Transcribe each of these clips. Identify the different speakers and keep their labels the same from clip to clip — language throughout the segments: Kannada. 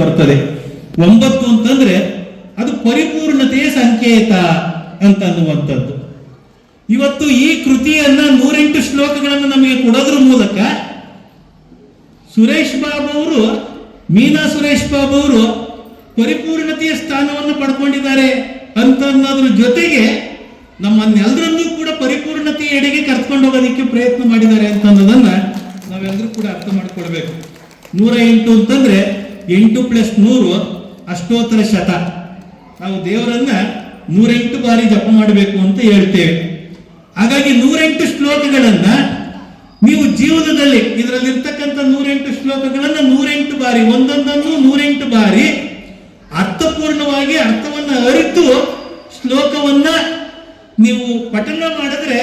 Speaker 1: ಬರ್ತದೆ. 9 ಅಂತಂದ್ರೆ ಅದು ಪರಿಪೂರ್ಣತೆಯ ಸಂಕೇತ ಅಂತ ಅನ್ನುವಂಥದ್ದು. ಇವತ್ತು ಈ ಕೃತಿಯನ್ನ 108 ಶ್ಲೋಕಗಳನ್ನು ನಮಗೆ ಕೊಡೋದ್ರ ಮೂಲಕ ಸುರೇಶ್ ಬಾಬು ಅವರು, ಮೀನಾ ಸುರೇಶ್ ಬಾಬು ಅವರು ಪರಿಪೂರ್ಣತೆಯ ಸ್ಥಾನವನ್ನು ಪಡ್ಕೊಂಡಿದ್ದಾರೆ ಅಂತ ಅನ್ನೋದ್ರ ಜೊತೆಗೆ ನಮ್ಮನ್ನೆಲ್ಲರನ್ನೂ ಕೂಡ ಪರಿಪೂರ್ಣತೆಯ ಎಡೆಗೆ ಕರ್ಕೊಂಡು ಹೋಗೋದಕ್ಕೆ ಪ್ರಯತ್ನ ಮಾಡಿದ್ದಾರೆ ಅಂತ ಅನ್ನೋದನ್ನ ನಾವೆಲ್ಲರೂ ಕೂಡ ಅರ್ಥ ಮಾಡ್ಕೊಳ್ಬೇಕು. 108 ಅಂತಂದ್ರೆ 8 + 100 ಅಷ್ಟೋತ್ತರ ಶತ. ನಾವು ದೇವರನ್ನ 108 ಬಾರಿ ಜಪ ಮಾಡಬೇಕು ಅಂತ ಹೇಳ್ತೇವೆ. ಹಾಗಾಗಿ 108 ಶ್ಲೋಕಗಳನ್ನ ನೀವು ಜೀವನದಲ್ಲಿ ಇದರಲ್ಲಿರ್ತಕ್ಕಂಥ 108 ಶ್ಲೋಕಗಳನ್ನ 108 ಬಾರಿ, ಒಂದೊಂದನ್ನು 108 ಬಾರಿ ಅರ್ಥಪೂರ್ಣವಾಗಿ ಅರ್ಥವನ್ನ ಅರಿತು ಶ್ಲೋಕವನ್ನ ನೀವು ಪಠನ ಮಾಡಿದ್ರೆ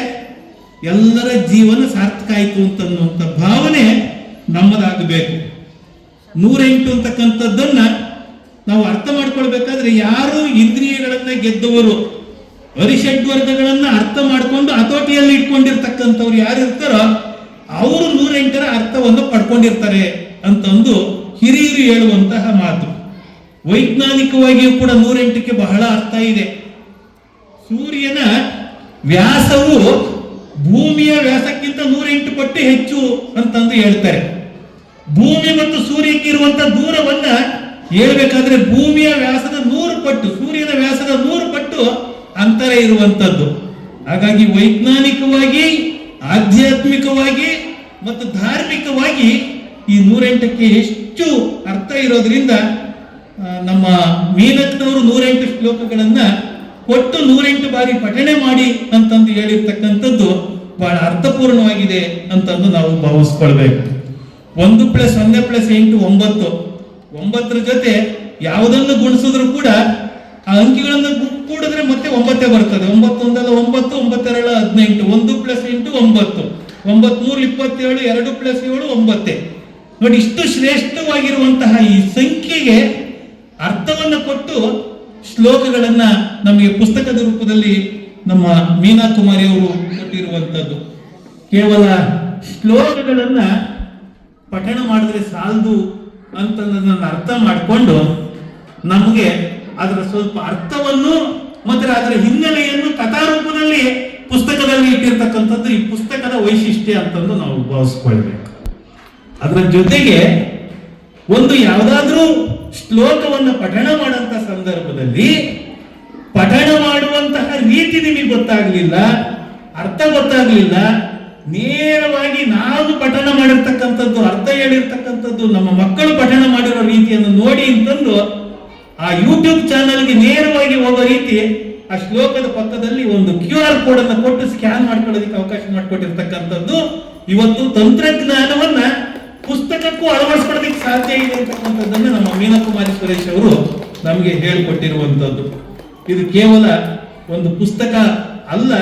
Speaker 1: ಎಲ್ಲರ ಜೀವನ ಸಾರ್ಥಕ ಆಯಿತು ಅಂತನ್ನುವಂಥ ಭಾವನೆ ನಮ್ಮದಾಗಬೇಕು. 108 ಅಂತಕ್ಕಂಥದ್ದನ್ನ ನಾವು ಅರ್ಥ ಮಾಡ್ಕೊಳ್ಬೇಕಾದ್ರೆ ಯಾರು ಇಂದ್ರಿಯಗಳನ್ನ ಗೆದ್ದವರು, ಅರಿಷಡ್ವರ್ಗಗಳನ್ನ ಅರ್ಥ ಮಾಡ್ಕೊಂಡು ಹತೋಟಿಯಲ್ಲಿ ಇಟ್ಕೊಂಡಿರ್ತಕ್ಕಂಥವ್ರು ಯಾರು ಇರ್ತಾರೋ ಅವರು 108ರ ಅರ್ಥವನ್ನು ಪಡ್ಕೊಂಡಿರ್ತಾರೆ ಅಂತಂದು ಹಿರಿಯರು ಹೇಳುವಂತಹ ಮಾತು. ವೈಜ್ಞಾನಿಕವಾಗಿಯೂ ಕೂಡ 108ಕ್ಕೆ ಬಹಳ ಅರ್ಥ ಇದೆ. ಸೂರ್ಯನ ವ್ಯಾಸವು ಭೂಮಿಯ ವ್ಯಾಸಕ್ಕಿಂತ 108 ಪಟ್ಟು ಹೆಚ್ಚು ಅಂತಂದು ಹೇಳ್ತಾರೆ. ಭೂಮಿ ಮತ್ತು ಸೂರ್ಯಕ್ಕೆ ಇರುವಂತಹ ದೂರವನ್ನ ಹೇಳ್ಬೇಕಾದ್ರೆ ಭೂಮಿಯ ವ್ಯಾಸದ 100 ಪಟ್ಟು, ಸೂರ್ಯನ ವ್ಯಾಸದ 100 ಪಟ್ಟು ಅಂತರ ಇರುವಂತದ್ದು. ಹಾಗಾಗಿ ವೈಜ್ಞಾನಿಕವಾಗಿ, ಆಧ್ಯಾತ್ಮಿಕವಾಗಿ ಮತ್ತು ಧಾರ್ಮಿಕವಾಗಿ ಈ 108ಕ್ಕೆ ಹೆಚ್ಚು ಅರ್ಥ ಇರೋದ್ರಿಂದ ನಮ್ಮ ಮೀನಕ್ನವರು 108 ಶ್ಲೋಕಗಳನ್ನ ಕೊಟ್ಟು 108 ಬಾರಿ ಪಠಣೆ ಮಾಡಿ ಅಂತಂದು ಹೇಳಿರ್ತಕ್ಕಂಥದ್ದು ಬಹಳ ಅರ್ಥಪೂರ್ಣವಾಗಿದೆ ಅಂತಂದು ನಾವು ಭಾವಿಸ್ಕೊಳ್ಬೇಕು. 1 + 0 + 8 9. 9ರ ಜೊತೆ ಯಾವುದನ್ನು ಗುಣಿಸಿದ್ರು ಕೂಡ ಆ ಅಂಕಿಗಳನ್ನು ಕೂಡಿದ್ರೆ ಮತ್ತೆ 9 ಬರ್ತದೆ. 9 1 9, 9 2 18, 1 + 8 9, 9 3 27, 2 + 7 9. ನೋಡಿ, ಇಷ್ಟು ಶ್ರೇಷ್ಠವಾಗಿರುವಂತಹ ಈ ಸಂಖ್ಯೆಗೆ ಅರ್ಥವನ್ನು ಕೊಟ್ಟು ಶ್ಲೋಕಗಳನ್ನ ನಮಗೆ ಪುಸ್ತಕದ ರೂಪದಲ್ಲಿ ನಮ್ಮ ಮೀನಾ ಕುಮಾರಿ ಅವರು ಕೊಟ್ಟಿರುವಂತದ್ದು. ಕೇವಲ ಶ್ಲೋಕಗಳನ್ನ ಪಠಣ ಮಾಡಿದ್ರೆ ಸಾಲದು ಅಂತ ಅರ್ಥ ಮಾಡಿಕೊಂಡು ನಮಗೆ ಅದರ ಸ್ವಲ್ಪ ಅರ್ಥವನ್ನು ಮತ್ತೆ ಅದರ ಹಿನ್ನೆಲೆಯನ್ನು ಕಥಾರೂಪದಲ್ಲಿ ಪುಸ್ತಕದಲ್ಲಿ ಇಟ್ಟಿರ್ತಕ್ಕಂಥದ್ದು ಈ ಪುಸ್ತಕದ ವೈಶಿಷ್ಟ್ಯ ಅಂತಂದು ನಾವು ಭಾವಿಸ್ಕೊಳ್ಬೇಕು. ಅದರ ಜೊತೆಗೆ ಒಂದು ಯಾವುದಾದ್ರೂ ಶ್ಲೋಕವನ್ನು ಪಠಣ ಮಾಡುವಂತ ಸಂದರ್ಭದಲ್ಲಿ ಪಠಣ ಮಾಡುವಂತಹ ರೀತಿ ನಿಮಗೆ ಗೊತ್ತಾಗ್ಲಿಲ್ಲ, ಅರ್ಥ ಗೊತ್ತಾಗ್ಲಿಲ್ಲ, ನೇರವಾಗಿ ನಾವು ಪಠಣ ಮಾಡಿರ್ತಕ್ಕಂಥದ್ದು, ಅರ್ಥ ಹೇಳಿರ್ತಕ್ಕಂಥದ್ದು ನಮ್ಮ ಮಕ್ಕಳು ಪಠಣ ಮಾಡಿರೋ ರೀತಿಯನ್ನು ನೋಡಿ ಅಂತಂದು ಆ ಯೂಟ್ಯೂಬ್ ಚಾನಲ್ಗೆ ನೇರವಾಗಿ ಹೋಗೋ ರೀತಿ ಆ ಶ್ಲೋಕದ ಪಕ್ಕದಲ್ಲಿ ಒಂದು QR ಕೋಡ್ ಅನ್ನು ಕೊಟ್ಟು ಸ್ಕ್ಯಾನ್ ಮಾಡ್ಕೊಳ್ಳೋದಕ್ಕೆ ಅವಕಾಶ ಮಾಡಿಕೊಟ್ಟಿರ್ತಕ್ಕಂಥದ್ದು ಇವತ್ತು ತಂತ್ರಜ್ಞಾನವನ್ನ ಪುಸ್ತಕಕ್ಕೂ ಅಳವಡಿಸ್ಕೊಳ್ಳೋದಕ್ಕೆ ಸಾಧ್ಯ ಇದೆ ಅಂತಕ್ಕಂಥದ್ದನ್ನು ನಮ್ಮ ಮೀನಾ ಕುಮಾರಿ ಸುರೇಶ್ ಅವರು ನಮಗೆ ಹೇಳಿಕೊಟ್ಟಿರುವಂಥದ್ದು. ಇದು ಕೇವಲ ಒಂದು ಪುಸ್ತಕ ಅಲ್ಲ,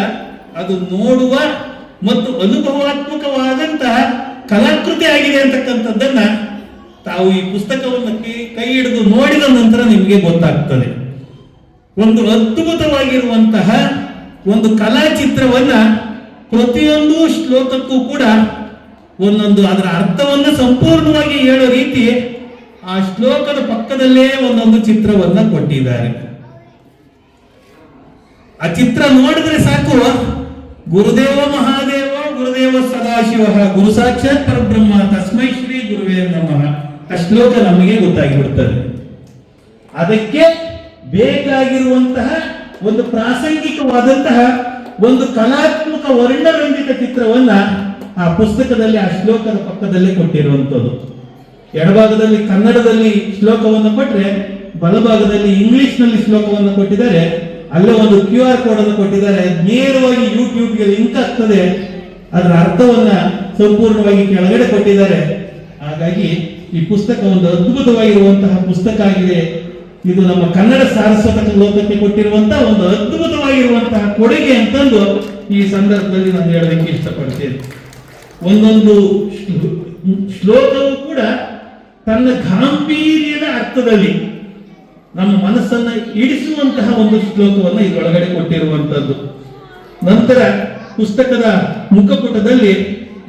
Speaker 1: ಅದು ನೋಡುವ ಮತ್ತು ಅನುಭವಾತ್ಮಕವಾದಂತಹ ಕಲಾಕೃತಿ ಆಗಿದೆ ಅಂತಕ್ಕಂಥದ್ದನ್ನ ತಾವು ಈ ಪುಸ್ತಕವನ್ನು ಕೈ ಹಿಡಿದು ನೋಡಿದ ನಂತರ ನಿಮಗೆ ಗೊತ್ತಾಗ್ತದೆ. ಒಂದು ಅದ್ಭುತವಾಗಿರುವಂತಹ ಒಂದು ಕಲಾಚಿತ್ರವನ್ನ ಪ್ರತಿಯೊಂದು ಶ್ಲೋಕಕ್ಕೂ ಕೂಡ ಒಂದೊಂದು ಅದರ ಅರ್ಥವನ್ನ ಸಂಪೂರ್ಣವಾಗಿ ಹೇಳೋ ರೀತಿ ಆ ಶ್ಲೋಕದ ಪಕ್ಕದಲ್ಲೇ ಒಂದೊಂದು ಚಿತ್ರವನ್ನ ಕೊಟ್ಟಿದ್ದಾರೆ. ಆ ಚಿತ್ರ ನೋಡಿದ್ರೆ ಸಾಕು, ಗುರುದೇವ ಮಹಾದೇವ, ಗುರುದೇವ ಸದಾಶಿವ, ಗುರು ಸಾಕ್ಷಾತ್ ಪರಬ್ರಹ್ಮ, ತಸ್ಮೈ ಶ್ರೀ ಗುರುವೇ ನಮಃ ಆ ಶ್ಲೋಕ ನಮಗೆ ಗೊತ್ತಾಗಿಬಿಡ್ತದೆ. ಅದಕ್ಕೆ ಬೇಕಾಗಿರುವಂತಹ ಒಂದು ಪ್ರಾಸಂಗಿಕವಾದಂತಹ ಒಂದು ಕಲಾತ್ಮಕ ವರ್ಣರಂಜಿತ ಚಿತ್ರವನ್ನ ಆ ಪುಸ್ತಕದಲ್ಲಿ ಆ ಶ್ಲೋಕದ ಪಕ್ಕದಲ್ಲೇ ಕೊಟ್ಟಿರುವಂಥದ್ದು. ಎಡಭಾಗದಲ್ಲಿ ಕನ್ನಡದಲ್ಲಿ ಶ್ಲೋಕವನ್ನು ಕೊಟ್ಟರೆ, ಬಲಭಾಗದಲ್ಲಿ ಇಂಗ್ಲಿಷ್ ನಲ್ಲಿ ಶ್ಲೋಕವನ್ನು ಕೊಟ್ಟಿದ್ದಾರೆ. ಅಲ್ಲೇ ಒಂದು QR ಕೋಡ್ ಅನ್ನು ಕೊಟ್ಟಿದ್ದಾರೆ. ನೇರವಾಗಿ ಯೂಟ್ಯೂಬ್ಗೆ ಲಿಂಕ್ ಆಗ್ತದೆ. ಅದರ ಅರ್ಥವನ್ನ ಸಂಪೂರ್ಣವಾಗಿ ಕೆಳಗಡೆ ಕೊಟ್ಟಿದ್ದಾರೆ. ಹಾಗಾಗಿ ಈ ಪುಸ್ತಕ ಒಂದು ಅದ್ಭುತವಾಗಿರುವಂತಹ ಪುಸ್ತಕ ಆಗಿದೆ. ಇದು ನಮ್ಮ ಕನ್ನಡ ಸಾರಸ್ವತ ಲೋಕಕ್ಕೆ ಕೊಟ್ಟಿರುವಂತಹ ಒಂದು ಅದ್ಭುತವಾಗಿರುವಂತಹ ಕೊಡುಗೆ ಅಂತಂದು ಈ ಸಂದರ್ಭದಲ್ಲಿ ನಾನು ಹೇಳೋದಕ್ಕೆ ಇಷ್ಟಪಡ್ತೇನೆ. ಒಂದೊಂದು ಶ್ಲೋಕವು ಕೂಡ ತನ್ನ ಗಾಂಭೀರ್ಯದ ಅರ್ಥದಲ್ಲಿ ನಮ್ಮ ಮನಸ್ಸನ್ನ ಇಡಿಸುವಂತಹ ಒಂದು ಶ್ಲೋಕವನ್ನು ಇದರೊಳಗಡೆ ಕೊಟ್ಟಿರುವಂತದ್ದು. ನಂತರ ಪುಸ್ತಕದ ಮುಖಪುಟದಲ್ಲಿ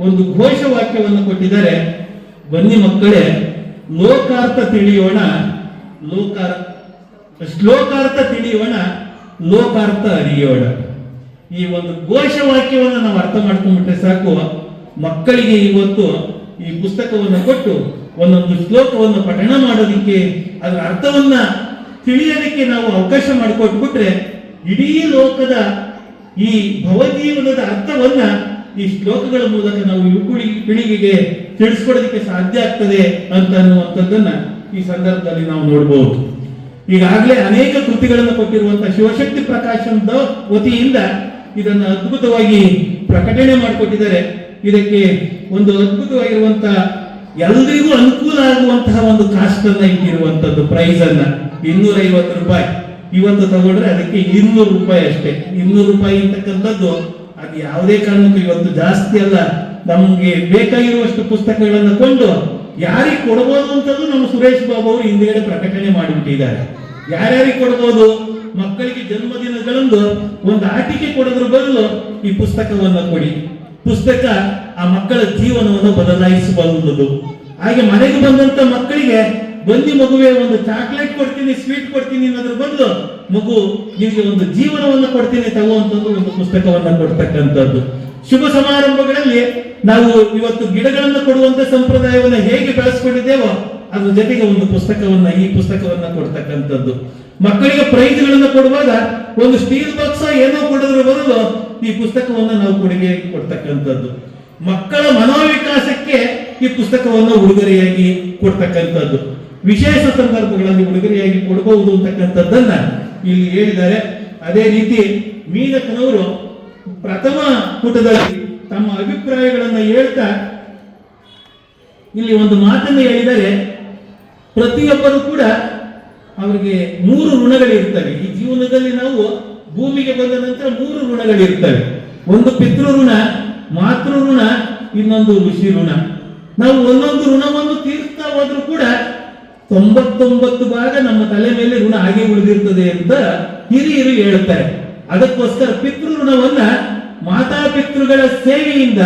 Speaker 1: ಒಂದು ಘೋಷವಾಕ್ಯವನ್ನು ಕೊಟ್ಟಿದ್ದಾರೆ. ಬನ್ನಿ ಮಕ್ಕಳೇ, ಲೋಕಾರ್ಥ ತಿಳಿಯೋಣ, ಲೋಕಾರ ಶ್ಲೋಕಾರ್ಥ ತಿಳಿಯೋಣ, ಲೋಕಾರ್ಥ ಅರಿಯೋಣ. ಈ ಒಂದು ಘೋಷವಾಕ್ಯವನ್ನು ನಾವು ಅರ್ಥ ಮಾಡ್ಕೊಂಡ್ಬಿಟ್ರೆ ಸಾಕು. ಮಕ್ಕಳಿಗೆ ಇವತ್ತು ಈ ಪುಸ್ತಕವನ್ನು ಕೊಟ್ಟು ಒಂದೊಂದು ಶ್ಲೋಕವನ್ನು ಪಠಣ ಮಾಡೋದಿಕ್ಕೆ, ಅದರ ಅರ್ಥವನ್ನ ತಿಳಿಯೋದಕ್ಕೆ ನಾವು ಅವಕಾಶ ಮಾಡಿಕೊಟ್ಬಿಟ್ರೆ ಇಡೀ ಲೋಕದ ಈ ಭವಜೀವನದ ಅರ್ಥವನ್ನ ಈ ಶ್ಲೋಕಗಳ ಮೂಲಕ ನಾವು ಪೀಳಿಗೆಗೆ ತಿಳಿಸ್ಕೊಡೋದಕ್ಕೆ ಸಾಧ್ಯ ಆಗ್ತದೆ ಅಂತ ಅನ್ನುವಂಥದ್ದನ್ನ ಈ ಸಂದರ್ಭದಲ್ಲಿ ನಾವು ನೋಡಬಹುದು. ಈಗಾಗಲೇ ಅನೇಕ ಕೃತಿಗಳನ್ನು ಕೊಟ್ಟಿರುವಂತಹ ಶಿವಶಕ್ತಿ ಪ್ರಕಾಶನದ ವತಿಯಿಂದ ಇದನ್ನು ಅದ್ಭುತವಾಗಿ ಪ್ರಕಟಣೆ ಮಾಡಿಕೊಟ್ಟಿದ್ದಾರೆ. ಇದಕ್ಕೆ ಒಂದು ಅದ್ಭುತವಾಗಿರುವಂತಹ ಎಲ್ಲರಿಗೂ ಅನುಕೂಲ ಆಗುವಂತಹ ಒಂದು ಕಾಸ್ಟ್ ಅನ್ನ ಇಟ್ಟಿರುವಂತದ್ದು, ಪ್ರೈಸ್ ಅನ್ನ 250 ರೂಪಾಯಿ. ಇವತ್ತು ತಗೊಂಡ್ರೆ ಅದಕ್ಕೆ 200 ರೂಪಾಯಿ ಅಷ್ಟೇ. 200 ರೂಪಾಯಿ ಅಂತಕ್ಕಂಥದ್ದು ಅದು ಯಾವುದೇ ಕಾರಣಕ್ಕೂ ಇವತ್ತು ಜಾಸ್ತಿ ಅಲ್ಲ. ನಮ್ಗೆ ಬೇಕಾಗಿರುವಷ್ಟು ಪುಸ್ತಕಗಳನ್ನು ಕೊಂಡು ಯಾರಿಗೆ ಕೊಡಬಹುದು ಅಂತದ್ದು ನಮ್ಮ ಸುರೇಶ್ ಬಾಬು ಅವರು ಹಿಂದ್ಗಡೆ ಪ್ರಕಟಣೆ ಮಾಡಿಬಿಟ್ಟಿದ್ದಾರೆ. ಯಾರ್ಯಾರಿಗೆ ಕೊಡಬಹುದು? ಮಕ್ಕಳಿಗೆ ಜನ್ಮದಿನಗಳಂದು ಒಂದು ಆಟಿಕೆ ಕೊಡೋದ್ರ ಬದಲು ಈ ಪುಸ್ತಕವನ್ನ ಕೊಡಿ. ಪುಸ್ತಕ ಆ ಮಕ್ಕಳ ಜೀವನವನ್ನು ಬದಲಾಯಿಸಬಲ್ಲದು. ಹಾಗೆ ಮನೆಗೆ ಬಂದಂತ ಮಕ್ಕಳಿಗೆ ಬಂದಿ ಮಗುವೆ ಒಂದು ಚಾಕ್ಲೇಟ್ ಕೊಡ್ತೀನಿ, ಸ್ವೀಟ್ ಕೊಡ್ತೀನಿ ಅನ್ನೋದ್ರ ಬದಲು ಮಗು ನಿಮಗೆ ಒಂದು ಜೀವನವನ್ನು ಕೊಡ್ತೀನಿ ತಗುವಂತದ್ದು ಒಂದು ಪುಸ್ತಕವನ್ನ ಕೊಡ್ತಕ್ಕಂಥದ್ದು. ಶುಭ ಸಮಾರಂಭಗಳಲ್ಲಿ ನಾವು ಇವತ್ತು ಗಿಡಗಳನ್ನು ಕೊಡುವಂತ ಸಂಪ್ರದಾಯವನ್ನ ಹೇಗೆ ಬೆಳೆಸ್ಕೊಂಡಿದ್ದೇವೋ ಅದ್ರ ಜೊತೆಗೆ ಒಂದು ಪುಸ್ತಕವನ್ನ, ಈ ಪುಸ್ತಕವನ್ನ ಕೊಡ್ತಕ್ಕಂಥದ್ದು. ಮಕ್ಕಳಿಗೆ ಪ್ರೈಜ್ಗಳನ್ನ ಕೊಡುವಾಗ ಒಂದು ಸ್ಟೀಲ್ ಬಾಕ್ಸ್ ಏನೋ ಕೊಡೋದ್ರ ಬದಲು ಈ ಪುಸ್ತಕವನ್ನ ನಾವು ಕೊಡುಗೆಯಾಗಿ ಕೊಡ್ತಕ್ಕಂಥದ್ದು. ಮಕ್ಕಳ ಮನೋವಿಕಾಸಕ್ಕೆ ಈ ಪುಸ್ತಕವನ್ನ ಉಡುಗೊರೆಯಾಗಿ ಕೊಡ್ತಕ್ಕಂಥದ್ದು. ವಿಶೇಷ ಸಂದರ್ಭಗಳಲ್ಲಿ ಉಡುಗೊರೆಯಾಗಿ ಕೊಡಬಹುದು ಅಂತಕ್ಕಂಥದ್ದನ್ನ ಇಲ್ಲಿ ಹೇಳಿದ್ದಾರೆ. ಅದೇ ರೀತಿ ಮೀನಕನವರು ಪ್ರಥಮ ಪುಟದಲ್ಲಿ ತಮ್ಮ ಅಭಿಪ್ರಾಯಗಳನ್ನ ಹೇಳ್ತಾ ಇಲ್ಲಿ ಒಂದು ಮಾತನ್ನು ಹೇಳಿದರೆ, ಪ್ರತಿಯೊಬ್ಬರು ಕೂಡ ಅವರಿಗೆ 3 ಋಣಗಳಿರ್ತವೆ. ಈ ಜೀವನದಲ್ಲಿ ನಾವು ಭೂಮಿಗೆ ಬಂದ ನಂತರ 3 ಋಣಗಳಿರ್ತವೆ. ಒಂದು ಪಿತೃ ಋಣ, ಮಾತೃ ಋಣ, ಇನ್ನೊಂದು ಋಷಿ ಋಣ. ನಾವು ಒಂದೊಂದು ಋಣವನ್ನು ತೀರಿಸ್ತಾ ಹೋದ್ರೂ ಕೂಡ 99 ಭಾಗ ನಮ್ಮ ತಲೆ ಮೇಲೆ ಋಣ ಹಾಗೆ ಉಳಿದಿರ್ತದೆ ಅಂತ ಹಿರಿಯರು ಹೇಳ್ತಾರೆ. ಅದಕ್ಕೋಸ್ಕರ ಪಿತೃ ಋಣವನ್ನ ಮಾತಾಪಿತೃಗಳ ಸೇವೆಯಿಂದ,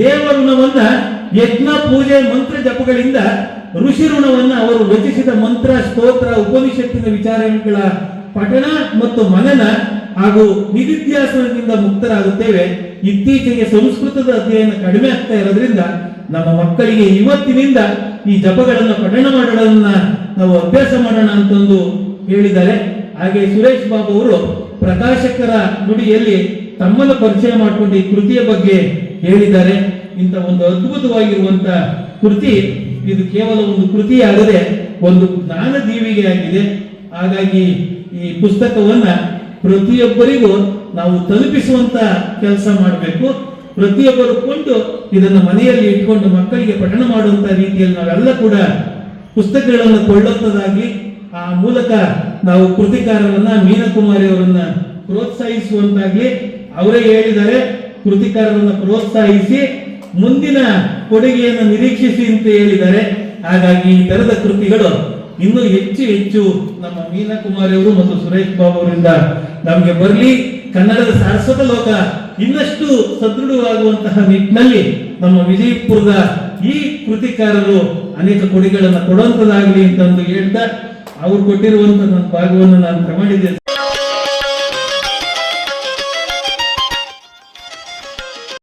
Speaker 1: ದೇವ ಋಣವನ್ನ ಯಜ್ಞ ಪೂಜೆ ಮಂತ್ರ ಜಪಗಳಿಂದ, ಋಷಿ ಋಣವನ್ನ ಅವರು ರಚಿಸಿದ ಮಂತ್ರ ಸ್ತೋತ್ರ ಉಪನಿಷತ್ತಿನ ವಿಚಾರಗಳ ಪಠಣ ಮತ್ತು ಮನನ ಹಾಗೂ ನಿಧಿಧ್ಯಾಸನದಿಂದ ಮುಕ್ತರಾಗುತ್ತೇವೆ. ಇತ್ತೀಚೆಗೆ ಸಂಸ್ಕೃತದ ಅಧ್ಯಯನ ಕಡಿಮೆ ಆಗ್ತಾ ಇರೋದ್ರಿಂದ ನಮ್ಮ ಮಕ್ಕಳಿಗೆ ಇವತ್ತಿನಿಂದ ಈ ಜಪಗಳನ್ನು ಪಠಣ ಮಾಡೋದನ್ನ ನಾವು ಅಭ್ಯಾಸ ಮಾಡೋಣ ಅಂತಂದು ಹೇಳಿದ್ದಾರೆ. ಹಾಗೆ ಸುರೇಶ್ ಬಾಬು ಅವರು ಪ್ರಕಾಶಕರ ನುಡಿಯಲ್ಲಿ ತಮ್ಮನ್ನು ಪರಿಚಯ ಮಾಡಿಕೊಂಡು ಈ ಕೃತಿಯ ಬಗ್ಗೆ ಹೇಳಿದ್ದಾರೆ. ಇಂಥ ಒಂದು ಅದ್ಭುತವಾಗಿರುವಂತ ಕೃತಿ ಇದು ಕೇವಲ ಒಂದು ಕೃತಿಯಾಗದೆ ಒಂದು ಜ್ಞಾನ ದೀವಿಗೆ ಆಗಿದೆ. ಹಾಗಾಗಿ ಈ ಪುಸ್ತಕವನ್ನ ಪ್ರತಿಯೊಬ್ಬರಿಗೂ ನಾವು ತಲುಪಿಸುವಂತ ಕೆಲಸ ಮಾಡಬೇಕು. ಪ್ರತಿಯೊಬ್ಬರು ಕೊಂಡು ಇದನ್ನು ಮನೆಯಲ್ಲಿ ಇಟ್ಕೊಂಡು ಮಕ್ಕಳಿಗೆ ಪಠಣ ಮಾಡುವಂತ ರೀತಿಯಲ್ಲಿ ನಾವೆಲ್ಲ ಕೂಡ ಪುಸ್ತಕಗಳನ್ನು ಕೊಳ್ಳುವಂತದಾಗಿ, ಆ ಮೂಲಕ ನಾವು ಕೃತಿಕಾರರನ್ನ ಮೀನಕುಮಾರಿ ಅವರನ್ನ ಪ್ರೋತ್ಸಾಹಿಸುವಂತಾಗ್ಲಿ. ಅವರೇ ಹೇಳಿದ್ದಾರೆ, ಕೃತಿಕಾರರನ್ನ ಪ್ರೋತ್ಸಾಹಿಸಿ ಮುಂದಿನ ಕೊಡುಗೆಯನ್ನು ನಿರೀಕ್ಷಿಸಿ ಅಂತ ಹೇಳಿದ್ದಾರೆ. ಹಾಗಾಗಿ ಈ ತರದ ಕೃತಿಗಳು ಇನ್ನೂ ಹೆಚ್ಚು ಹೆಚ್ಚು ನಮ್ಮ ಮೀನಕುಮಾರಿ ಅವರು ಮತ್ತು ಸುರೇಶ್ ಬಾಬು ಅವರಿಂದ ನಮಗೆ ಬರಲಿ. ಕನ್ನಡದ ಸಾರಸ್ವತ ಲೋಕ ಇನ್ನಷ್ಟು ಸದೃಢವಾಗುವಂತಹ ನಿಟ್ಟಿನಲ್ಲಿ ನಮ್ಮ ವಿಜಯಪುರದ ಈ ಕೃತಿಕಾರರು ಅನೇಕ ಕೊಡುಗೆಗಳನ್ನು ಕೊಡುವಂತದಾಗಲಿ ಅಂತಂದು ಹೇಳ್ತಾ, ಅವ್ರು ಕೊಟ್ಟಿರುವಂತಹ ನನ್ನ ಭಾಗವನ್ನು ನಾನು ಪ್ರಮಾಣಿಸಿದೆ.